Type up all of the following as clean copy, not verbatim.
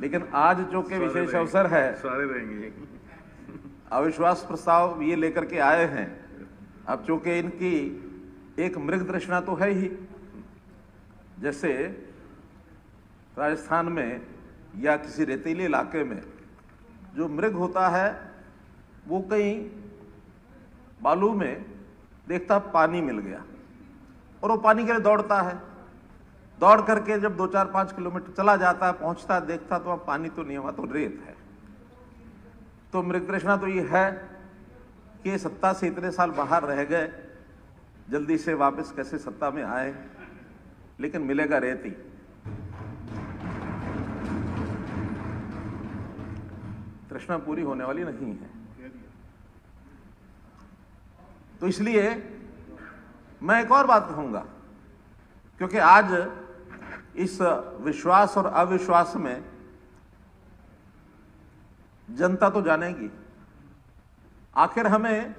लेकिन आज जो के विशेष अवसर है, सारे रहेंगे। अविश्वास प्रस्ताव ये लेकर के आए हैं। अब चूंकि इनकी एक मृग तृष्णा तो है ही, जैसे राजस्थान में या किसी रेतीले इलाके में जो मृग होता है वो कहीं बालू में देखता पानी मिल गया और वो पानी के लिए दौड़ता है, दौड़ करके जब 2-4-5 किलोमीटर चला जाता है, पहुंचता है, देखता तो वहां पानी तो नहीं, वहां तो रेत है। तो मृग तृष्णा तो ये है कि सत्ता से इतने साल बाहर रह गए, जल्दी से वापस कैसे सत्ता में आए, लेकिन मिलेगा रेत ही। तृष्णा पूरी होने वाली नहीं है। तो इसलिए मैं एक और बात कहूंगा, क्योंकि आज इस विश्वास और अविश्वास में जनता तो जानेगी। आखिर हमें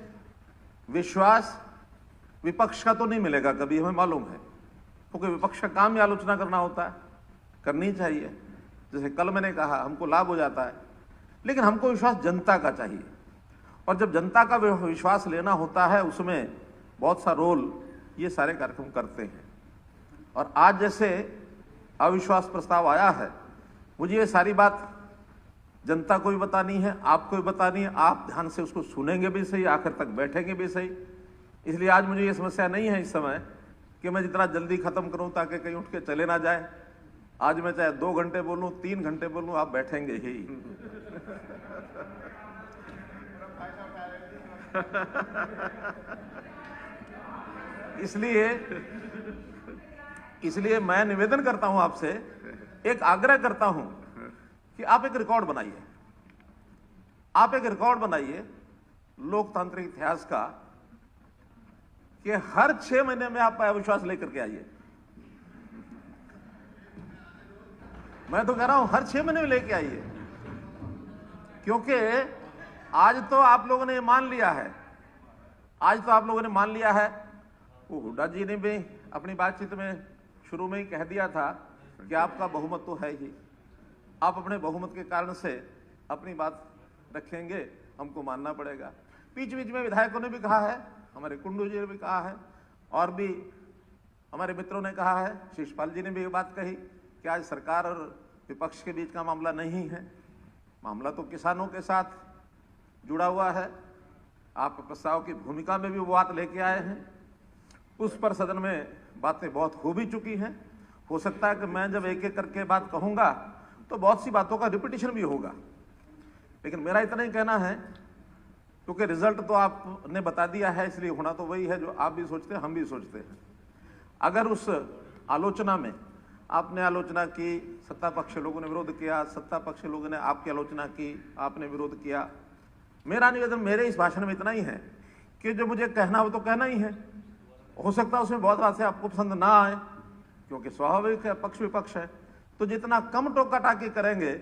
विश्वास विपक्ष का तो नहीं मिलेगा कभी, हमें मालूम है, क्योंकि विपक्ष का काम ही आलोचना करना होता है, करनी चाहिए। जैसे कल मैंने कहा, हमको लाभ हो जाता है, लेकिन हमको विश्वास जनता का चाहिए। और जब जनता का विश्वास लेना होता है, उसमें बहुत सा रोल ये सारे कार्यक्रम करते हैं। और आज जैसे अविश्वास प्रस्ताव आया है, मुझे ये सारी बात जनता को भी बतानी है, आपको भी बतानी है। आप ध्यान से उसको सुनेंगे भी सही, आखिर तक बैठेंगे भी सही। इसलिए आज मुझे ये समस्या नहीं है इस समय कि मैं जितना जल्दी खत्म करूं ताकि कहीं उठ के चले ना जाए। आज मैं चाहे 2 घंटे बोलूं, 3 घंटे बोलूं, आप बैठेंगे ही। इसलिए मैं निवेदन करता हूं आपसे, एक आग्रह करता हूं कि आप एक रिकॉर्ड बनाइए। आप एक रिकॉर्ड बनाइए लोकतांत्रिक इतिहास का कि हर 6 महीने में आप अविश्वास लेकर के आइए। मैं तो कह रहा हूं हर 6 महीने में लेके आइए, क्योंकि आज तो आप लोगों ने मान लिया है, वो हुड्डा जी ने भी अपनी बातचीत में शुरू में ही कह दिया था कि आपका बहुमत तो है ही, आप अपने बहुमत के कारण से अपनी बात रखेंगे, हमको मानना पड़ेगा। बीच बीच में विधायकों ने भी कहा है, हमारे कुंडू जी ने भी कहा है, और भी हमारे मित्रों ने कहा है, शिषपाल जी ने भी ये बात कही कि आज सरकार और विपक्ष के बीच का मामला नहीं है, मामला तो किसानों के साथ जुड़ा हुआ है। आप प्रस्ताव की भूमिका में भी वो बात लेके आए हैं, उस पर सदन में बातें बहुत हो भी चुकी हैं। हो सकता है कि मैं जब एक एक करके बात कहूंगा तो बहुत सी बातों का रिपीटिशन भी होगा, लेकिन मेरा इतना ही कहना है, क्योंकि रिजल्ट तो आपने बता दिया है, इसलिए होना तो वही है जो आप भी सोचते हैं, हम भी सोचते हैं। अगर उस आलोचना में आपने आलोचना की, सत्ता पक्ष लोगों ने विरोध किया, सत्ता पक्ष लोगों ने आपकी आलोचना की, आपने विरोध किया, मेरा निवेदन मेरे इस भाषण में इतना ही है कि जो मुझे कहना हो तो कहना ही है। हो सकता है उसमें बहुत बात से आपको पसंद ना आए, क्योंकि स्वाभाविक है, पक्ष विपक्ष है। तो जितना कम टोका टाकी करेंगे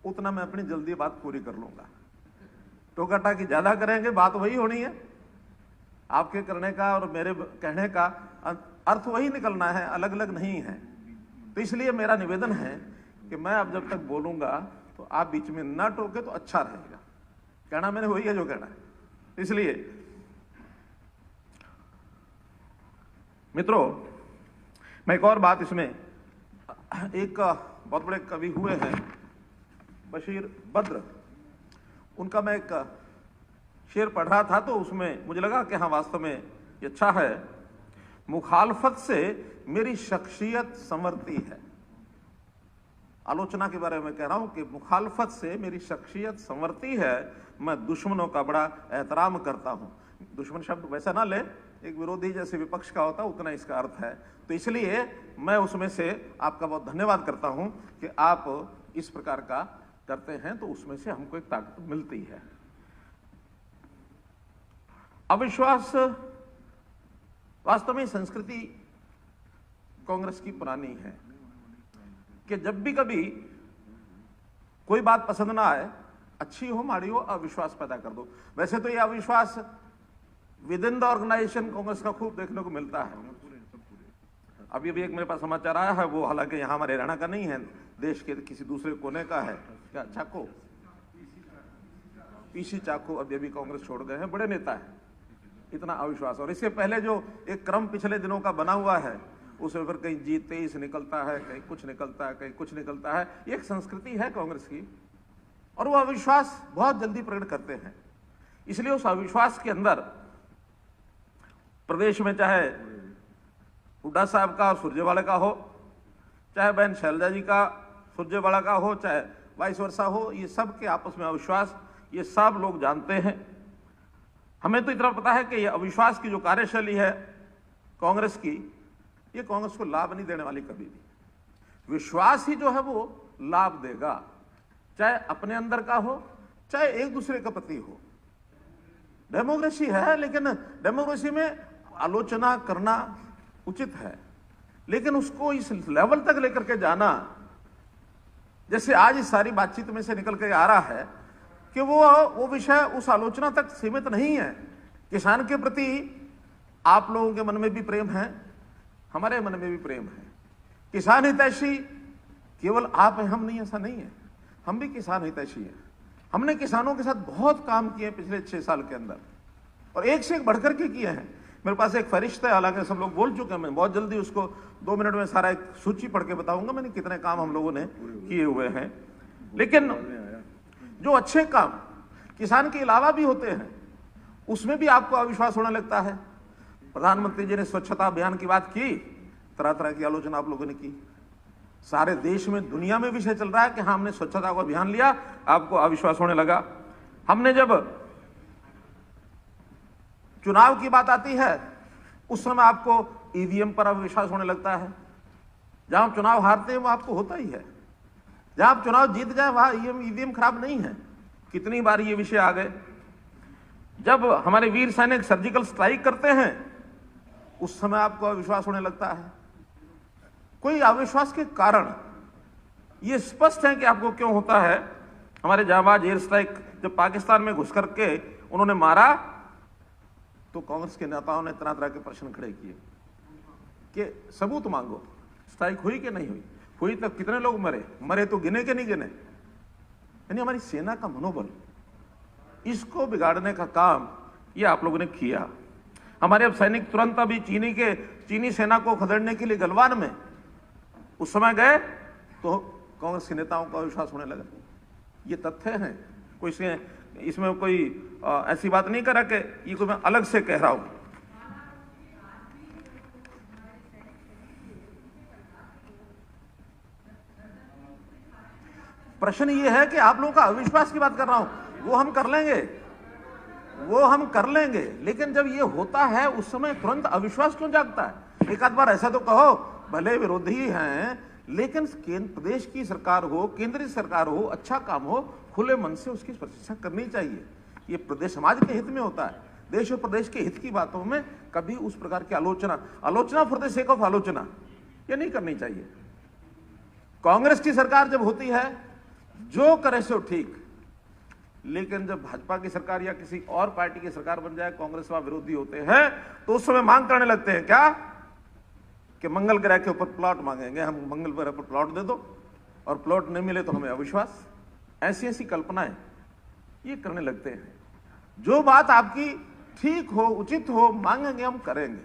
उतना मैं अपनी जल्दी बात पूरी कर लूंगा। टोका टाकी ज्यादा करेंगे, बात वही होनी है, आपके करने का और मेरे कहने का अर्थ वही निकलना है, अलग अलग नहीं है। तो इसलिए मेरा निवेदन है कि मैं अब जब तक बोलूंगा तो आप बीच में ना टोके तो अच्छा रहेगा। कहना मैंने वही है जो कहना है। इसलिए मित्रों, मैं एक और बात इसमें, एक बहुत बड़े कवि हुए हैं बशीर बद्र, उनका मैं एक शेर पढ़ रहा था तो उसमें मुझे लगा कि हाँ वास्तव में ये अच्छा है। मुखालफत से मेरी शख्सियत संवरती है। आलोचना के बारे में कह रहा हूं कि मुखालफत से मेरी शख्सियत संवरती है, मैं दुश्मनों का बड़ा एहतराम करता हूं। दुश्मन शब्द वैसा ना ले, एक विरोधी जैसे विपक्ष का होता उतना इसका अर्थ है। तो इसलिए मैं उसमें से आपका बहुत धन्यवाद करता हूं कि आप इस प्रकार का करते हैं, तो उसमें से हमको एक ताकत मिलती है। अविश्वास वास्तव में संस्कृति कांग्रेस की पुरानी है कि जब भी कभी कोई बात पसंद ना आए, अच्छी हो माड़ी हो, अविश्वास पैदा कर दो। वैसे तो ये अविश्वास within the organisation Congress का खूब देखने को मिलता है। अभी भी एक मेरे पास समाचार आया है, वो हालांकि यहाँ हमारे हरियाणा का नहीं है, देश के किसी दूसरे कोने का है। क्या चाको, पीसी चाको अभी अभी कांग्रेस छोड़ गए हैं, बड़े नेता है। इतना अविश्वास। और इसके पहले जो एक क्रम पिछले दिनों का बना हुआ है, उसमें फिर कहीं जीत 23 निकलता है, कहीं कुछ निकलता है, कहीं कुछ निकलता है। ये एक संस्कृति है कांग्रेस की, और वो अविश्वास बहुत जल्दी प्रकट करते हैं। इसलिए उस अविश्वास के अंदर प्रदेश में चाहे हुड्डा साहब का और सुरजेवाला का हो, चाहे बहन शैलजा जी का सुरजेवाला का हो, चाहे वाइस वर्सा हो, ये सब के आपस में अविश्वास, ये सब लोग जानते हैं। हमें तो इतना पता है कि ये अविश्वास की जो कार्यशैली है कांग्रेस की, ये कांग्रेस को लाभ नहीं देने वाली कभी भी। विश्वास ही जो है वो लाभ देगा, चाहे अपने अंदर का हो, चाहे एक दूसरे का प्रति हो। डेमोक्रेसी है, लेकिन डेमोक्रेसी में आलोचना करना उचित है, लेकिन उसको इस लेवल तक लेकर के जाना, जैसे आज इस सारी बातचीत में से निकल के आ रहा है कि वो विषय उस आलोचना तक सीमित नहीं है। किसान के प्रति आप लोगों के मन में भी प्रेम है, हमारे मन में भी प्रेम है। किसान हितैषी केवल आप हैं, हम नहीं, ऐसा नहीं है। हम भी किसान हितैषी हैं। हमने किसानों के साथ बहुत काम किए पिछले 6 साल के अंदर, और एक से एक बढ़कर के किए हैं। मेरे पास एक फरिश्ता है, हालांकि सब लोग बोल चुके हैं, मैं बहुत जल्दी उसको 2 मिनट में सारा एक सूची पढ़ के बताऊंगा मैंने कितने काम हम लोगों ने किए हुए हैं। लेकिन जो अच्छे काम किसान के अलावा भी होते हैं, उसमें भी आपको अविश्वास होने लगता है। प्रधानमंत्री जी ने स्वच्छता अभियान की बात की, तरह तरह की आलोचना आप लोगों ने की। सारे देश में, दुनिया में विषय चल रहा है कि हाँ, हमने स्वच्छता को अभियान लिया, आपको अविश्वास होने लगा। हमने जब चुनाव की बात आती है, उस समय आपको ईवीएम पर अविश्वास होने लगता है। जहां आप चुनाव हारते हैं वो आपको होता ही है, जहां आप चुनाव जीत जाए वहां ईवीएम खराब नहीं है। कितनी बार ये विषय आ गए। जब हमारे वीर सैनिक सर्जिकल स्ट्राइक करते हैं, उस समय आपको अविश्वास होने लगता है। कोई अविश्वास के कारण ये स्पष्ट है कि आपको क्यों होता है। हमारे जाबाज एयर स्ट्राइक जब पाकिस्तान में घुस करके उन्होंने मारा, तो कांग्रेस के नेताओं ने तरह तरह के प्रश्न खड़े किए कि सबूत मांगो, स्ट्राइक हुई कि नहीं हुई, हुई तो कितने लोग मरे, मरे तो गिने के नहीं गिने। यानी हमारी सेना का मनोबल, इसको बिगाड़ने का काम ये आप लोगों ने किया। हमारे अब सैनिक तुरंत अभी चीनी सेना को खदेड़ने के लिए गलवान में उस समय गए, तो कांग्रेस के नेताओं का विश्वास होने लगा। ये तथ्य हैं, कोई इसमें कोई ऐसी बात नहीं करा कि ये कोई मैं अलग से कह रहा हूं। प्रश्न ये है कि आप लोगों का अविश्वास की बात कर रहा हूं, वो हम कर लेंगे, लेकिन जब ये होता है उस समय तुरंत अविश्वास क्यों जागता है? एक आध बार ऐसा तो कहो, भले विरोधी हैं, लेकिन प्रदेश की सरकार हो, केंद्रीय सरकार हो, अच्छा काम हो, खुले मन से उसकी प्रशंसा करनी चाहिए। ये प्रदेश समाज के हित में होता है। देश और प्रदेश के हित की बातों में कभी उस प्रकार की आलोचना फॉर द सेक ऑफ आलोचना, ये नहीं करनी चाहिए। कांग्रेस की सरकार जब होती है, जो करे सो ठीक, लेकिन जब भाजपा की सरकार या किसी और पार्टी की सरकार बन जाए, कांग्रेस वहां विरोधी होते हैं, तो उस समय मांग करने लगते हैं क्या कि मंगल ग्रह के ऊपर प्लॉट मांगेंगे, हम मंगल ग्रह पर प्लॉट दे दो, और प्लॉट नहीं मिले तो हमें अविश्वास। ऐसी ऐसी कल्पनाएं ये करने लगते हैं। जो बात आपकी ठीक हो, उचित हो, मांगेंगे, हम करेंगे।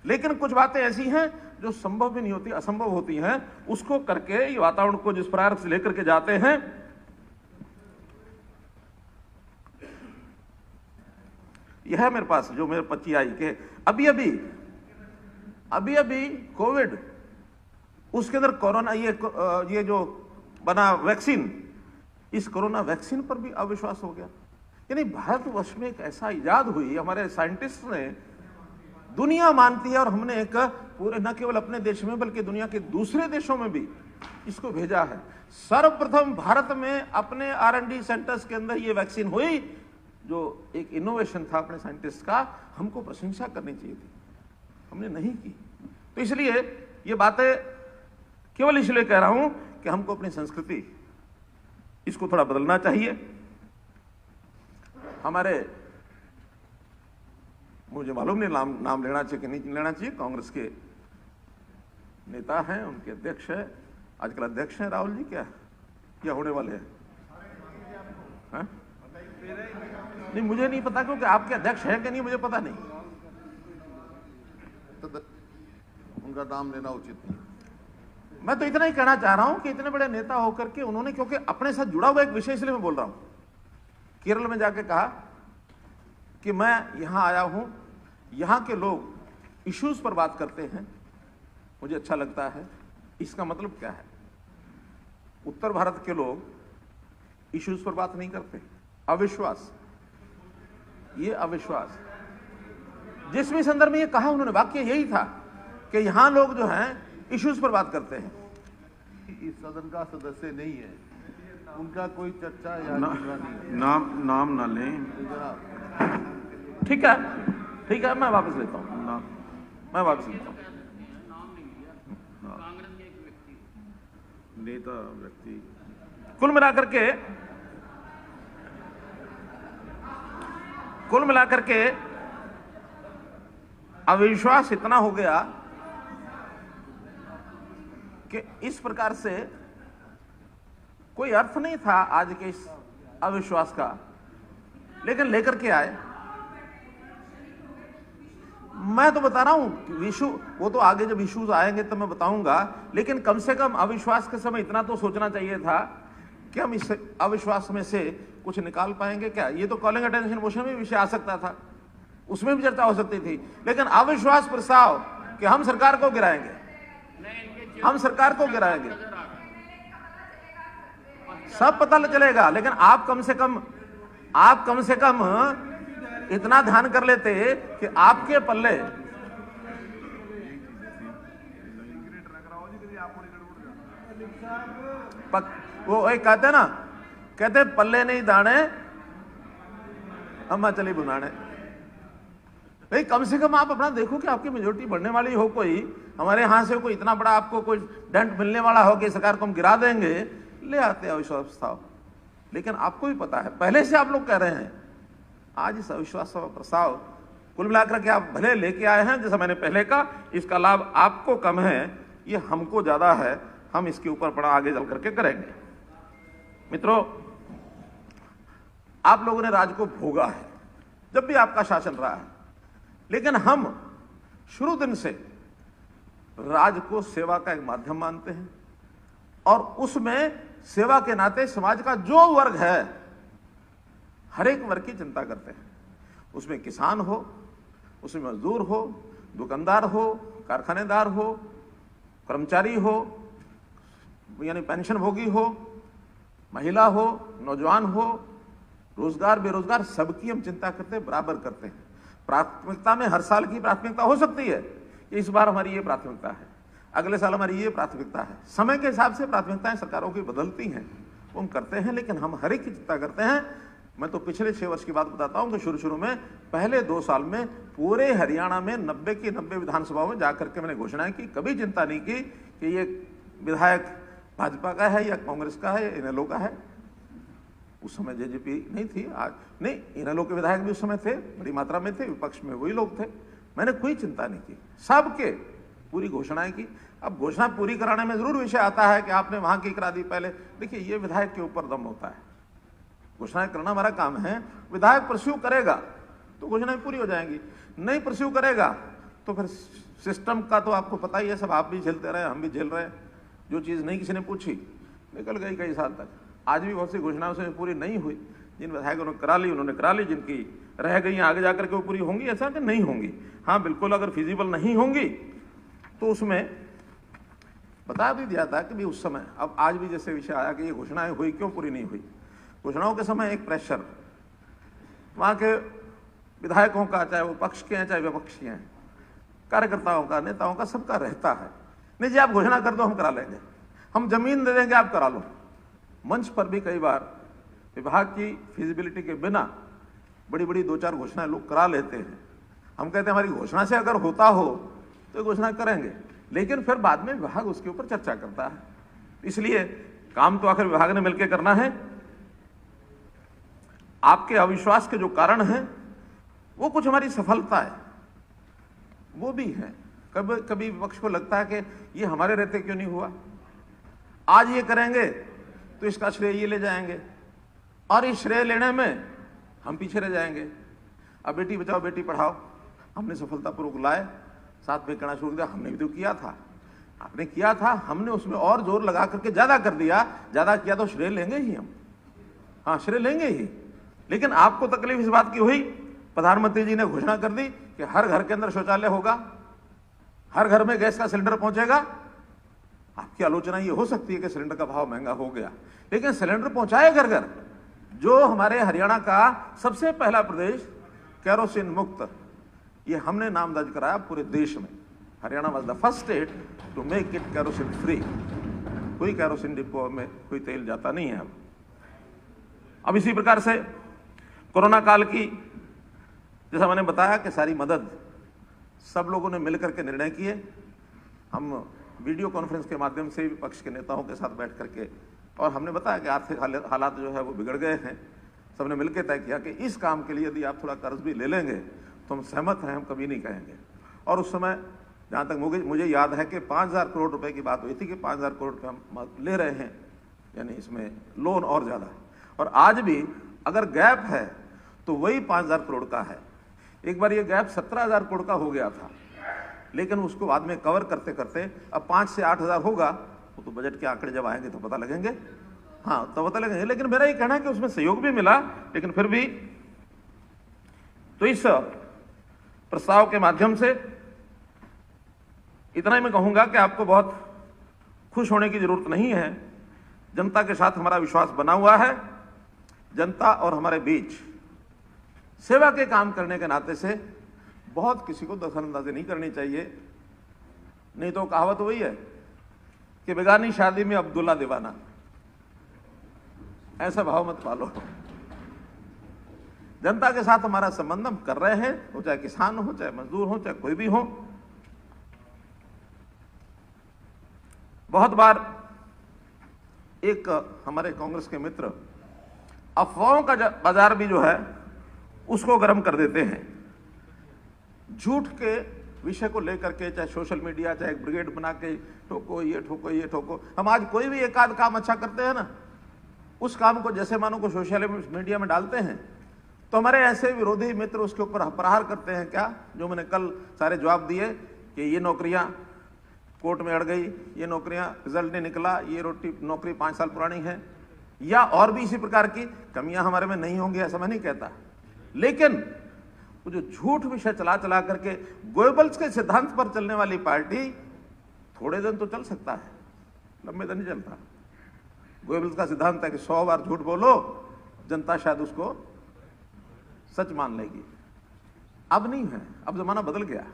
लेकिन कुछ बातें ऐसी हैं जो संभव भी नहीं होती, असंभव होती हैं, उसको करके ये वातावरण को जिस प्रकार से लेकर के जाते हैं, यह है मेरे पास जो मेरे पच्ची आई के अभी अभी कोविड, उसके अंदर कोरोना, ये जो बना वैक्सीन, इस कोरोना वैक्सीन पर भी अविश्वास हो गया। यानी भारतवर्ष में एक ऐसा इजाद हुई, हमारे साइंटिस्ट ने, दुनिया मानती है, और हमने एक पूरे न केवल अपने देश में बल्कि दुनिया के दूसरे देशों में भी इसको भेजा है। सर्वप्रथम भारत में अपने R&D सेंटर्स के अंदर ये वैक्सीन हुई, जो एक इनोवेशन था अपने साइंटिस्ट का, हमको प्रशंसा करनी चाहिए थी, हमने नहीं की। तो इसलिए ये बातें केवल इसलिए कह रहा हूं कि हमको अपनी संस्कृति इसको थोड़ा बदलना चाहिए। हमारे, मुझे मालूम नहीं नाम लेना चाहिए कि नहीं लेना चाहिए, कांग्रेस के नेता हैं, उनके अध्यक्ष है, आजकल अध्यक्ष हैं राहुल जी क्या होने वाले हैं? नहीं, मुझे नहीं पता, क्योंकि आपके अध्यक्ष हैं कि नहीं मुझे पता नहीं। उनका नाम लेना उचित नहीं। मैं तो इतना ही कहना चाह रहा हूं कि इतने बड़े नेता होकर के उन्होंने, क्योंकि अपने साथ जुड़ा हुआ एक विषय, इसलिए मैं बोल रहा हूं, केरल में जाके कहा कि मैं यहां आया हूं, यहां के लोग इश्यूज पर बात करते हैं, मुझे अच्छा लगता है। इसका मतलब क्या है? उत्तर भारत के लोग इश्यूज पर बात नहीं करते। अविश्वास, ये अविश्वास। जिस भी संदर्भ में ये कहा उन्होंने, वाक्य यही था कि यहां लोग जो हैं इश्यूज पर बात करते हैं। इस सदन का सदस्य नहीं है, उनका कोई चर्चा या नाम ना लें। ठीक है, मैं वापस लेता हूं, मैं वापस लेता हूं। नेता व्यक्ति कुल मिलाकर के अविश्वास इतना हो गया कि इस प्रकार से कोई अर्थ नहीं था आज के इस अविश्वास का, लेकिन लेकर के आए। मैं तो बता रहा हूं इशू, वो तो आगे जब इश्यूज आएंगे तो मैं बताऊंगा, लेकिन कम से कम अविश्वास के समय इतना तो सोचना चाहिए था कि हम इस अविश्वास में से कुछ निकाल पाएंगे क्या। ये तो कॉलिंग अटेंशन मोशन में विषय आ सकता था, उसमें भी चर्चा हो सकती थी, लेकिन अविश्वास प्रस्ताव कि हम सरकार को गिराएंगे, हम सरकार को गिराएंगे, सब पता चलेगा। लेकिन आप कम से कम इतना ध्यान कर लेते कि आपके पल्ले वो एक कहते पल्ले नहीं दाने अम्मा चली बुनाने। भाई कम से कम आप अपना देखो कि आपकी मेजोरिटी बढ़ने वाली हो, कोई हमारे यहां से कोई इतना बड़ा आपको कोई डेंट मिलने वाला हो कि सरकार को हम गिरा देंगे, ले आते अविश्वास प्रस्ताव। लेकिन आपको भी पता है, पहले से आप लोग कह रहे हैं, आज इस अविश्वास प्रस्ताव कुल मिलाकर के आप भले लेके आए हैं, जैसा मैंने पहले कहा, इसका लाभ आपको कम है, ये हमको ज्यादा है, हम इसके ऊपर बड़ा आगे चल करके करेंगे। मित्रों, आप लोगों ने राज को भोगा है जब भी आपका शासन रहा है, लेकिन हम शुरू दिन से राज को सेवा का एक माध्यम मानते हैं, और उसमें सेवा के नाते समाज का जो वर्ग है हर एक वर्ग की चिंता करते हैं। उसमें किसान हो, उसमें मजदूर हो, दुकानदार हो, कारखानेदार हो, कर्मचारी हो, यानी पेंशन भोगी हो, महिला हो, नौजवान हो, रोजगार बेरोजगार, सबकी हम चिंता करते हैं, बराबर करते हैं। प्राथमिकता में हर साल की प्राथमिकता हो सकती है कि इस बार हमारी ये प्राथमिकता है, अगले साल हमारी ये प्राथमिकता है। समय के हिसाब से प्राथमिकताएं सरकारों की बदलती हैं, वो हम करते हैं, लेकिन हम हर एक की चिंता करते हैं। मैं तो पिछले 6 वर्ष की बात बताता हूं कि शुरू में पहले 2 साल में पूरे हरियाणा में 90 की 90 विधानसभाओं में जाकर के मैंने घोषणाएं की, कभी चिंता नहीं की कि ये विधायक भाजपा का है या कांग्रेस का है या इनेलो का है। उस समय जेजेपी नहीं थी, आज नहीं, इनेलो के विधायक भी उस समय थे, बड़ी मात्रा में थे, विपक्ष में वही लोग थे। मैंने कोई चिंता नहीं की, सबके पूरी घोषणाएं की। अब घोषणा पूरी कराने में जरूर विषय आता है कि आपने वहां की करा दी पहले। देखिए, ये विधायक के ऊपर दम होता है, घोषणाएं करना हमारा काम है। विधायक परस्यू करेगा तो घोषणाएं पूरी हो जाएंगी, नहीं परस्यू करेगा तो फिर सिस्टम का तो आपको पता ही है, सब आप भी झेलते रहे, हम भी झेल रहे। जो चीज नहीं किसी ने पूछी निकल गई कई साल तक। आज भी बहुत सी घोषणाओं से पूरी नहीं हुई, जिन विधायकों ने करा ली उन्होंने करा ली, जिनकी रह गई आगे जाकर के वो पूरी होंगी, ऐसा कि नहीं होंगी। हाँ बिल्कुल, अगर फिजिबल नहीं होंगी तो उसमें बता भी दिया था कि भी उस समय, अब आज भी जैसे विषय आया कि ये घोषणाएं हुई क्यों पूरी नहीं हुई। घोषणाओं के समय एक प्रेशर वहां के विधायकों का, चाहे वो पक्ष के हैं चाहे विपक्ष के हैं, कार्यकर्ताओं का, नेताओं का, सबका रहता है, नहीं जी आप घोषणा कर दो हम करा लेंगे, हम जमीन दे देंगे आप करा लो। मंच पर भी कई बार विभाग की फिजिबिलिटी के बिना बड़ी बड़ी 2-4 घोषणाएं लोग करा लेते हैं। हम कहते हैं हमारी घोषणा से अगर होता हो तो घोषणा करेंगे, लेकिन फिर बाद में विभाग उसके ऊपर चर्चा करता है। इसलिए काम तो आखिर विभाग ने मिलकर करना है। आपके अविश्वास के जो कारण हैं वो कुछ हमारी सफलता है वो भी है, कभी कभी विपक्ष को लगता है कि ये हमारे रहते क्यों नहीं हुआ, आज ये करेंगे तो इसका श्रेय ये ले जाएंगे और इस श्रेय लेने में हम पीछे रह जाएंगे। अब बेटी बचाओ बेटी पढ़ाओ हमने सफलतापूर्वक लाए, साथ में कहना शुरू किया, हमने भी तो किया था, आपने किया था, हमने उसमें और जोर लगा करके ज्यादा कर दिया, ज्यादा किया तो श्रेय लेंगे ही हम, हाँ श्रेय लेंगे ही। लेकिन आपको तकलीफ इस बात की हुई, प्रधानमंत्री जी ने घोषणा कर दी कि हर घर के अंदर शौचालय होगा, हर घर में गैस का सिलेंडर पहुंचेगा। आपकी आलोचना ये हो सकती है कि सिलेंडर का भाव महंगा हो गया, लेकिन सिलेंडर पहुंचाए घर घर। जो हमारे हरियाणा का सबसे पहला प्रदेश केरोसिन मुक्त, ये हमने नाम दर्ज कराया पूरे देश में। Haryana was the first state to make it kerosene free. कोई केरोसिन डिपो में कोई तेल जाता नहीं है। अब इसी प्रकार से कोरोना काल की, जैसा मैंने बताया कि सारी मदद सब लोगों ने मिलकर के निर्णय किए। हम वीडियो कॉन्फ्रेंस के माध्यम से विपक्ष के नेताओं के साथ बैठ करके, और हमने बताया कि आर्थिक हालात जो है वो बिगड़ गए हैं, सबने मिलकर तय किया कि इस काम के लिए यदि आप थोड़ा कर्ज भी ले लेंगे तो हम सहमत हैं, हम कभी नहीं कहेंगे। और उस समय जहाँ तक मुझे याद है कि 5,000 करोड़ रुपए की बात हुई थी कि 5,000 करोड़ रुपये हम ले रहे हैं, यानी इसमें लोन और ज़्यादा है। और आज भी अगर गैप है तो वही 5,000 करोड़ का है। एक बार ये गैप 17,000 करोड़ का हो गया था, लेकिन उसको बाद में कवर करते करते अब 5 से 8,000 होगा। वो तो बजट के आंकड़े जब आएंगे तो पता लगेंगे, हाँ तो पता लगेंगे। लेकिन मेरा ये कहना है कि उसमें सहयोग भी मिला, लेकिन फिर भी तो इस प्रस्ताव के माध्यम से इतना ही मैं कहूंगा कि आपको बहुत खुश होने की जरूरत नहीं है। जनता के साथ हमारा विश्वास बना हुआ है। जनता और हमारे बीच सेवा के काम करने के नाते से बहुत किसी को दखलंदाजी नहीं करनी चाहिए। नहीं तो कहावत वही है कि बेगानी शादी में अब्दुल्ला दीवाना, ऐसा भाव मत पालो। जनता के साथ हमारा संबंध हम कर रहे हैं, वो चाहे किसान हो, चाहे मजदूर हो, चाहे कोई भी हो। बहुत बार एक हमारे कांग्रेस के मित्र अफवाहों का बाजार भी जो है उसको गर्म कर देते हैं। झूठ के विषय को लेकर के चाहे सोशल मीडिया, चाहे एक ब्रिगेड बना के ठोको ये ठोको ये ठोको। हम आज कोई भी एक आध काम अच्छा करते हैं ना, उस काम को जैसे मानो को सोशल मीडिया में डालते हैं तो हमारे ऐसे विरोधी मित्र उसके ऊपर प्रहार करते हैं। क्या जो मैंने कल सारे जवाब दिए कि ये नौकरियां कोर्ट में अड़ गई, ये नौकरियां रिजल्ट नहीं निकला, ये नौकरी 5 साल पुरानी है, या और भी इसी प्रकार की कमियां हमारे में नहीं होंगी, ऐसा मैं नहीं कहता। लेकिन वो जो झूठ विषय चला चला करके गोयबल्स के सिद्धांत पर चलने वाली पार्टी थोड़े दिन तो चल सकता है, लंबे दिन नहीं चलता। गोयबल्स का सिद्धांत है कि 100 बार झूठ बोलो, जनता शायद उसको सच मान लेगी। अब नहीं है, अब जमाना बदल गया,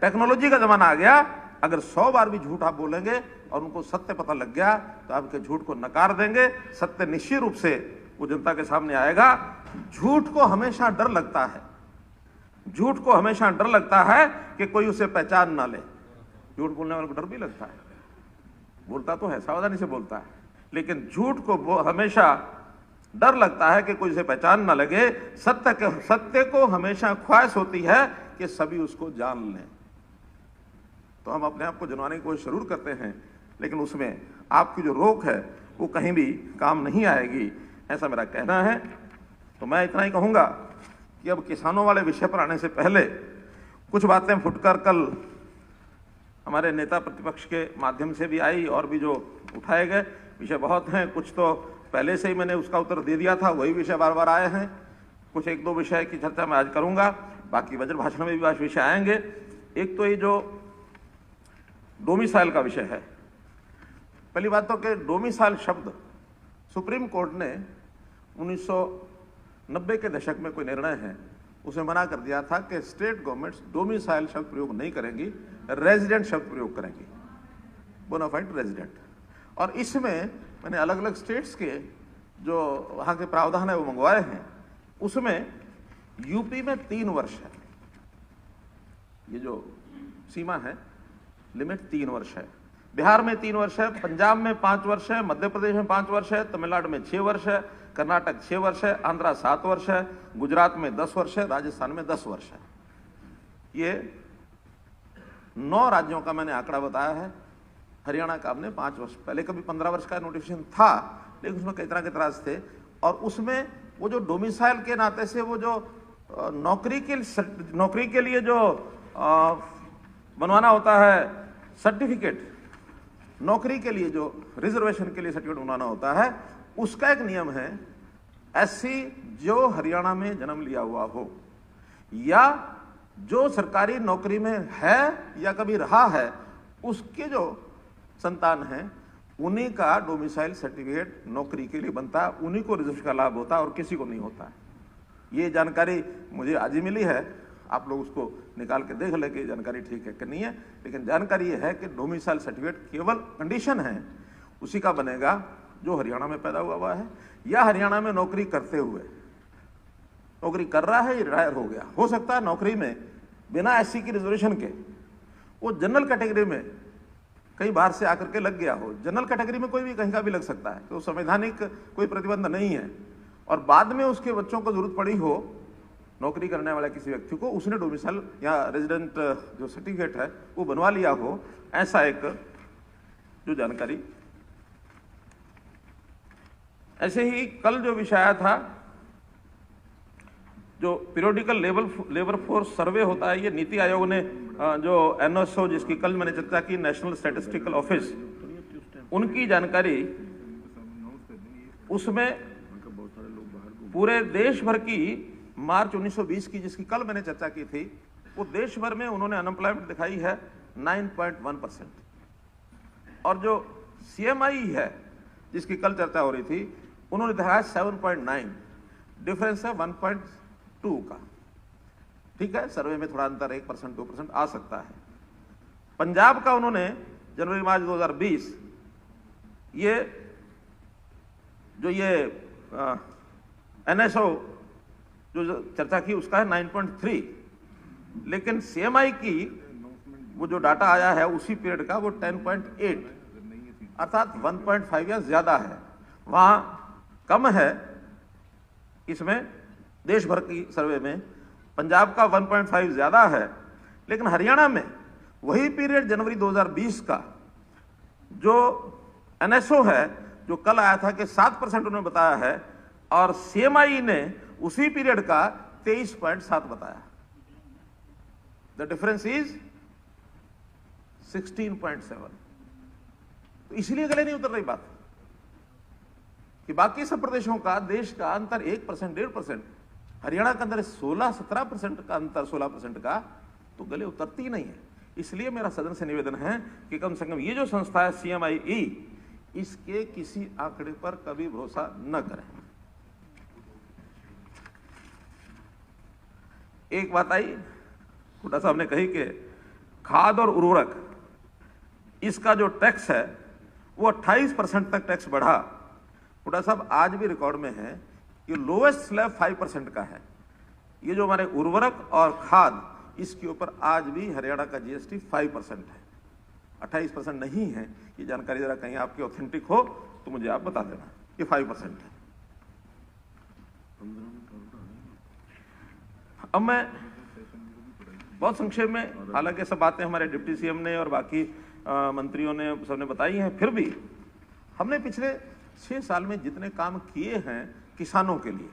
टेक्नोलॉजी का जमाना आ गया। अगर 100 बार भी झूठ आप बोलेंगे और उनको सत्य पता लग गया तो आपके झूठ को नकार देंगे। सत्य निश्चित रूप से वो जनता के सामने आएगा। झूठ को हमेशा डर लगता है, झूठ को हमेशा डर लगता है कि कोई उसे पहचान ना ले। झूठ बोलने वाले को डर भी लगता है, बोलता तो है, सावधानी से बोलता है, लेकिन झूठ को हमेशा डर लगता है कि कोई उसे पहचान ना लगे। सत्य को हमेशा ख्वाहिश होती है कि सभी उसको जान लें। तो हम अपने आप को जनवाने की कोशिश जरूर करते हैं, लेकिन उसमें आपकी जो रोक है वो कहीं भी काम नहीं आएगी, ऐसा मेरा कहना है। तो मैं इतना ही कहूँगा कि अब किसानों वाले विषय पर आने से पहले कुछ बातें फुटकर कल हमारे नेता प्रतिपक्ष के माध्यम से भी आई, और भी जो उठाए गए विषय बहुत हैं। कुछ तो पहले से ही मैंने उसका उत्तर दे दिया था, वही विषय बार बार आए हैं। कुछ 1-2 विषय की चर्चा मैं आज करूँगा, बाकी बजट भाषण में भी विषय आएंगे। एक तो ये जो डोमिसाइल का विषय है। पहली बात तो कि डोमिसाइल शब्द सुप्रीम कोर्ट ने 1990 के दशक में कोई निर्णय है उसे मना कर दिया था कि स्टेट गवर्नमेंट्स डोमिसाइल शब्द प्रयोग नहीं करेंगी, रेजिडेंट शब्द प्रयोग करेंगी, बोनाफाइड रेजिडेंट। और इसमें मैंने अलग अलग स्टेट्स के जो वहाँ के प्रावधान है वो मंगवाए हैं। उसमें यूपी में 3 वर्ष है, ये जो सीमा है लिमिट 3 वर्ष है। बिहार में 3 वर्ष है, पंजाब में 5 वर्ष है, मध्य प्रदेश में 5 वर्ष है, तमिलनाडु में 6 वर्ष है, कर्नाटक 6 वर्ष है, आंध्रा 7 वर्ष है, गुजरात में 10 वर्ष है, राजस्थान में 10 वर्ष है। ये 9 राज्यों का मैंने आंकड़ा बताया है। हरियाणा का हमने 5 वर्ष पहले, कभी 15 वर्ष का नोटिफिकेशन था, लेकिन उसमें कई तरह के इतराज थे। और उसमें वो जो डोमिसाइल के नाते से वो जो नौकरी के लिए जो बनवाना होता है सर्टिफिकेट, नौकरी के लिए जो रिजर्वेशन के लिए सर्टिफिकेट बनवाना होता है, उसका एक नियम है, एससी जो हरियाणा में जन्म लिया हुआ हो या जो सरकारी नौकरी में है या कभी रहा है, उसके जो संतान हैं उन्हीं का डोमिसाइल सर्टिफिकेट नौकरी के लिए बनता है, उन्हीं को रिजर्वेशन का लाभ होता है और किसी को नहीं होता है। ये जानकारी मुझे आज ही मिली है, आप लोग उसको निकाल के देख लें कि जानकारी ठीक है कि नहीं है, लेकिन जानकारी ये है कि डोमिसाइल सर्टिफिकेट केवल कंडीशन है उसी का बनेगा जो हरियाणा में पैदा हुआ है या हरियाणा में नौकरी करते हुए, नौकरी कर रहा है, रिटायर हो गया। हो सकता है नौकरी में बिना एससी की रिजर्वेशन के वो जनरल कैटेगरी में कहीं बाहर से आकर के लग गया हो। जनरल कैटेगरी में कोई भी कहीं का भी लग सकता है, तो संवैधानिक कोई प्रतिबंध नहीं है। और बाद में उसके बच्चों को जरूरत पड़ी हो नौकरी करने वाले किसी व्यक्ति को, उसने डोमिसाइल या रेजिडेंट जो सर्टिफिकेट है वो बनवा लिया हो, ऐसा एक जो जानकारी। ऐसे ही कल जो विषय आया था, जो पीरियोडिकल लेबर फोर्स सर्वे होता है, ये नीति आयोग ने जो एनएसओ जिसकी कल मैंने चर्चा की, नेशनल स्टैटिस्टिकल ऑफिस, उनकी जानकारी, उसमें पूरे देश भर की मार्च 1920 की जिसकी कल मैंने चर्चा की थी, वो देश भर में उन्होंने अनएम्प्लॉयमेंट दिखाई है 9.1%। और जो सीएमआई है जिसकी कल चर्चा हो रही थी, उन्होंने दिखाया 7.9, डिफरेंस है 1.2 का। ठीक है, सर्वे में थोड़ा अंतर 1% 2% आ सकता है। पंजाब का उन्होंने जनवरी मार्च 2020 ये एनएसओ जो चर्चा की उसका है 9.3, लेकिन सीएमआई की वो जो डाटा आया है उसी पीरियड का वो 10.8, अर्थात 1.5 या ज्यादा है। वहां कम है, इसमें देश भर की सर्वे में पंजाब का 1.5 ज्यादा है, लेकिन हरियाणा में वही पीरियड जनवरी 2020 का जो एनएसओ है जो कल आया था कि 7% उन्होंने बताया है, और सीएमआई ने उसी पीरियड का 23.7 बताया। The difference is 16.7। तो इसलिए गले नहीं उतर रही बात कि बाकी सब प्रदेशों का, देश का अंतर 1% 1.5%, हरियाणा के अंदर 16-17% का अंतर, 16% का, तो गले उतरती ही नहीं है। इसलिए मेरा सदन से निवेदन है कि कम से कम ये जो संस्था है सीएमआई, इसके किसी आंकड़े पर कभी भरोसा न करें। एक बात आई, हुड्डा साहब ने कही कि खाद और उर्वरक इसका जो टैक्स है वो 28% तक टैक्स बढ़ा। हुड्डा साहब आज भी रिकॉर्ड में है कि लोएस्ट स्लैब 5% का है। ये जो हमारे उर्वरक और खाद, इसके ऊपर आज भी हरियाणा का जीएसटी 5% है, 28% नहीं है। ये जानकारी जरा कहीं आपकी ऑथेंटिक हो तो मुझे आप बता देना, ये 5% है। अब मैं बहुत संक्षेप में, हालांकि सब बातें हमारे डिप्टी सीएम ने और बाकी मंत्रियों ने सबने बताई हैं, फिर भी हमने पिछले 6 साल में जितने काम किए हैं किसानों के लिए,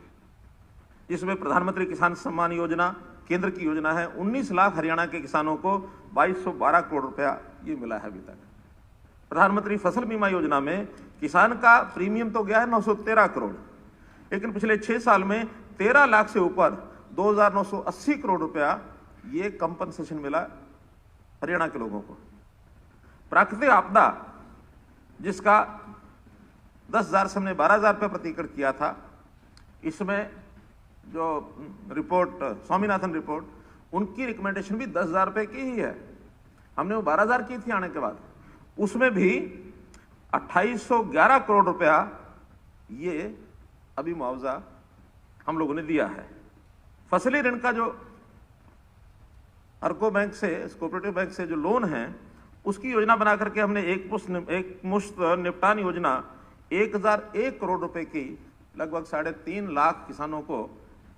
जिसमें प्रधानमंत्री किसान सम्मान योजना केंद्र की योजना है, 19 लाख हरियाणा के किसानों को 2212 करोड़ रुपया ये मिला है अभी तक। प्रधानमंत्री फसल बीमा योजना में किसान का प्रीमियम तो गया है 913 करोड़, लेकिन पिछले 6 साल में 13 लाख से ऊपर 2980 करोड़ रुपया ये कंपनसेशन मिला हरियाणा के लोगों को। प्राकृतिक आपदा जिसका 10,000 से हमने 12,000 रुपये प्रति एकड़ किया था, इसमें जो रिपोर्ट स्वामीनाथन रिपोर्ट, उनकी रिकमेंडेशन भी 10,000 रुपये की ही है। हमने वो 12,000 की थी आने के बाद, उसमें भी 2811 करोड़ रुपया ये अभी मुआवजा हम लोगों ने दिया है। फसली ऋण का जो अर्को बैंक से, कोऑपरेटिव बैंक से जो लोन है, उसकी योजना बना करके हमने एक मुश्त निपटान योजना 1001 करोड़ रुपए की लगभग 3.5 लाख किसानों को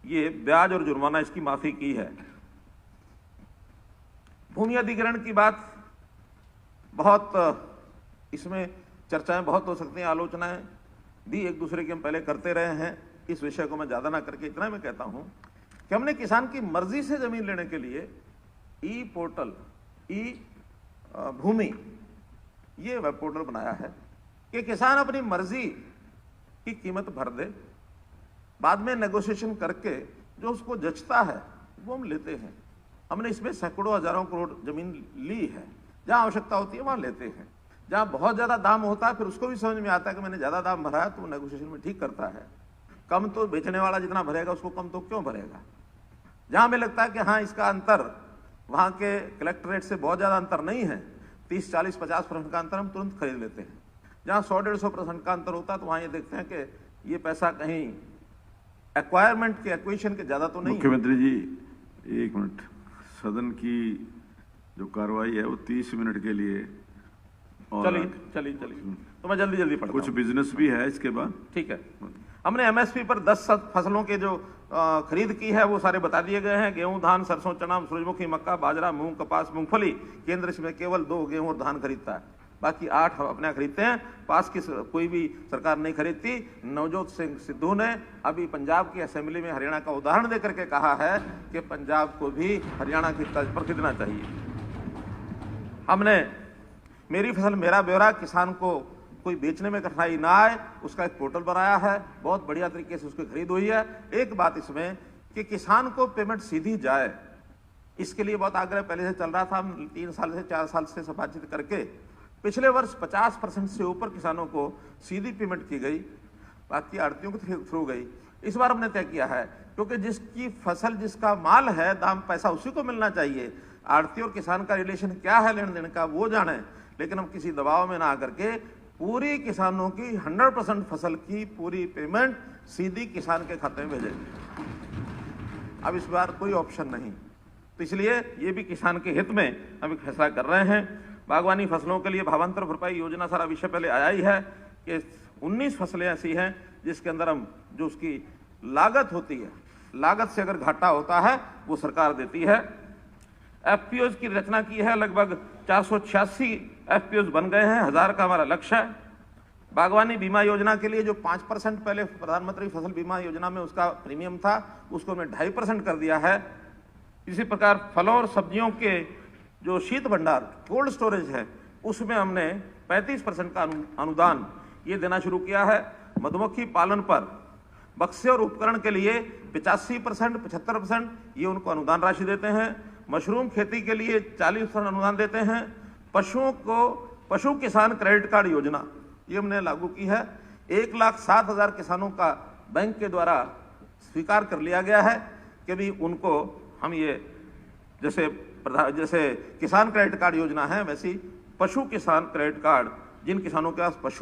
ये ब्याज और जुर्माना इसकी माफी की है। भूमि अधिग्रहण की बात बहुत, इसमें चर्चाएं बहुत हो सकती हैं, आलोचनाएं भी एक दूसरे की हम पहले करते रहे हैं। इस विषय को मैं ज्यादा ना करके इतना मैं कहता हूं कि हमने किसान की मर्जी से जमीन लेने के लिए ई पोर्टल, ई भूमि, ये वेब पोर्टल बनाया है कि किसान अपनी मर्जी की कीमत भर दे, बाद में नेगोशिएशन करके जो उसको जचता है वो हम लेते हैं। हमने इसमें सैकड़ों हजारों करोड़ जमीन ली है। जहां आवश्यकता होती है वहां लेते हैं। जहां बहुत ज्यादा दाम होता है फिर उसको भी समझ में आता है कि मैंने ज्यादा दाम भरा है तो वो नेगोशिएशन में ठीक करता है। कम तो बेचने वाला जितना भरेगा उसको कम तो क्यों भरेगा। जहां हमें लगता है कि हाँ इसका अंतर वहां के कलेक्टर से बहुत ज्यादा अंतर नहीं है, 30, 40, 50% का अंतर, हम तुरंत खरीद लेते हैं। जहां 100-150% का अंतर होता है तो वहां ये देखते हैं कि ये पैसा कहीं एक्वायरमेंट के, एक्विजिशन के ज्यादा तो नहीं। मुख्यमंत्री जी, एक मिनट, सदन की जो कार्रवाई है वो 30 मिनट के लिए, और चलिए तो मैं जल्दी पढ़ता कुछ हूं। बिजनेस भी है इसके बाद। ठीक है। हमने एमएसपी पर 10 फसलों के जो खरीद की है वो सारे बता दिए गए हैं। गेहूं, धान, सरसों, चना, सूरजमुखी, मक्का, बाजरा, मूंग, कपास, मूंगफली। केंद्र इसमें केवल 2 गेहूं और धान खरीदता है, बाकी 8 हम अपने खरीदते हैं। पास की कोई भी सरकार नहीं खरीदती। नवजोत सिंह सिद्धू ने अभी पंजाब की असेंबली में हरियाणा का उदाहरण देकर के कहा है कि पंजाब को भी हरियाणा की तर्ज पर खरीदना चाहिए। हमने मेरी फसल मेरा ब्यौरा, किसान को कोई बेचने में कठिनाई ना आए उसका एक पोर्टल बनाया है। बहुत बढ़िया तरीके से उसकी खरीद हुई है। एक बात इसमें कि किसान को पेमेंट सीधी जाए, इसके लिए बहुत आग्रह पहले से चल रहा था। हम 3 साल से 4 साल से बातचीत करके पिछले वर्ष 50% से ऊपर किसानों को सीधी पेमेंट की गई, बाकी आड़तियों के थ्रू गई। इस बार हमने तय किया है क्योंकि जिसकी फसल, जिसका माल है, दाम पैसा उसी को मिलना चाहिए। आड़ती और किसान का रिलेशन क्या है लेन देन का वो जाने, लेकिन हम किसी दबाव में ना करके पूरी किसानों की 100% फसल की पूरी पेमेंट सीधी किसान के खाते में भेजेंगे। अब इस बार कोई ऑप्शन नहीं, तो इसलिए ये भी किसान के हित में हम एक फैसला कर रहे हैं। बागवानी फसलों के लिए भावांतर भरपाई योजना, सारा विषय पहले आया ही है कि 19 फसलें ऐसी हैं जिसके अंदर हम जो उसकी लागत होती है, लागत से अगर घाटा होता है वो सरकार देती है। एफपीओज की रचना की है, लगभग 486 एफपीओज बन गए हैं, 1000 का हमारा लक्ष्य है। बागवानी बीमा योजना के लिए जो 5% पहले प्रधानमंत्री फसल बीमा योजना में उसका प्रीमियम था, उसको हमने 2.5% कर दिया है। इसी प्रकार फलों और सब्जियों के जो शीत भंडार, कोल्ड स्टोरेज है, उसमें हमने 35% का अनुदान ये देना शुरू किया है। मधुमक्खी पालन पर बक्से और उपकरण के लिए 85%, 75% ये उनको अनुदान राशि देते हैं। मशरूम खेती के लिए 40% अनुदान देते हैं। पशुओं को पशु किसान क्रेडिट कार्ड योजना ये हमने लागू की है। 1,07,000 किसानों का बैंक के द्वारा स्वीकार कर लिया गया है कि भी उनको हम ये जैसे किसान क्रेडिट कार्ड योजना है, वैसी पशु किसान क्रेडिट कार्ड, जिन किसानों के पास पशु